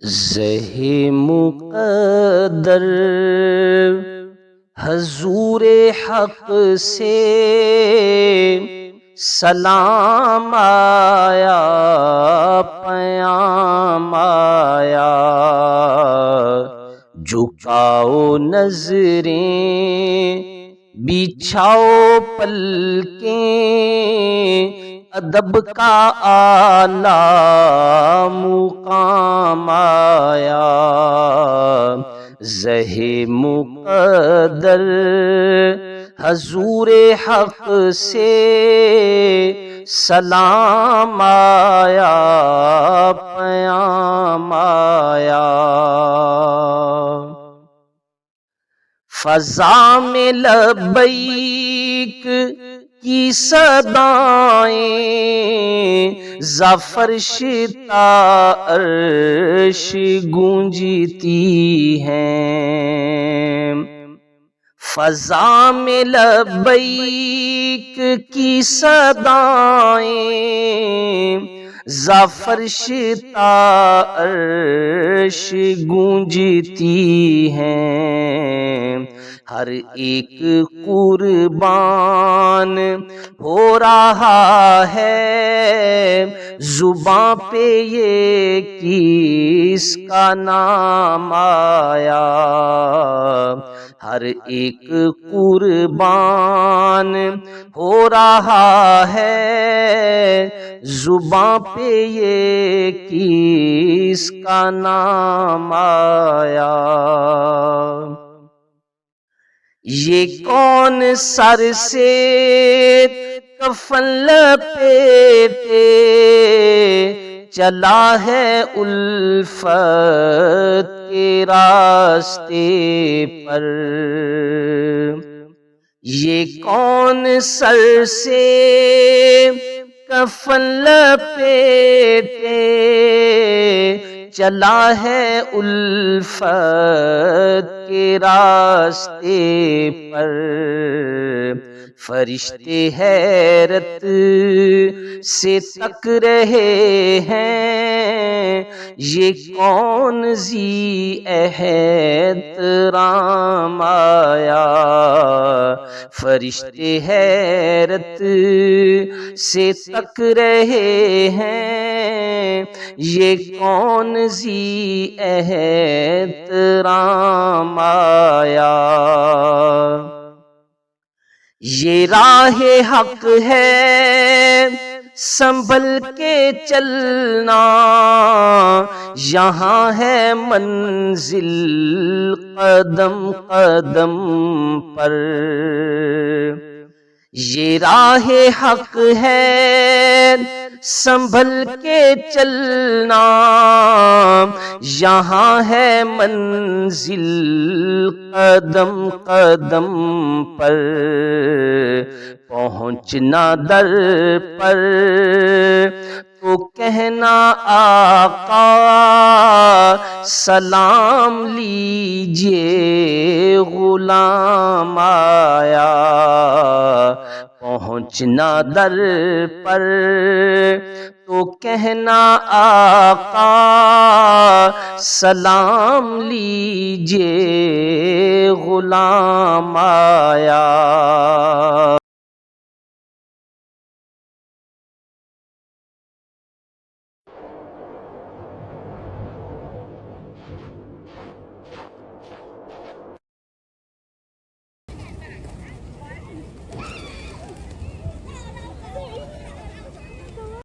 زہ مقدر حضور حق سے سلام آیا، پیام آیا، جھکاؤ نظریں بچھاؤ پلکیں، ادب کا اعلیٰ مقام آیا۔ زہ مقدر حضور حق سے سلام آیا، پیام آیا۔ فضا میں لبیک کی صدائیں زفرش تا عرش گونجتی ہیں۔ فضا میں لبیک کی صدائیں زفرش تا عرش گونجتی ہیں۔ ہر ایک قربان ہو رہا ہے، زباں پہ یہ کس کا نام آیا۔ ہر ایک قربان ہو رہا ہے، زباں پہ یہ کس کا نام آیا۔ یہ کون سر سے کفن لپیٹے چلا ہے الفت کے راستے پر؟ یہ کون سر سے کفن لپیٹے چلا ہے الفت کے راستے پر؟ فرشتے حیرت سے تک رہے ہیں، یہ کون ذی احترام آیا۔ فرشتے حیرت سے تک رہے ہیں، یہ کون ذی احترام آیا۔ یہ راہ حق ہے سنبھل کے چلنا، یہاں ہے منزل قدم قدم پر۔ یہ راہ حق ہے سنبھل کے چلنا، یہاں ہے منزل قدم قدم پر۔ پہنچنا در پر تو کہنا آقا سلام لیجئے غلام آیا۔ پہنچنا در پر تو کہنا آقا سلام لیجئے غلام آیا۔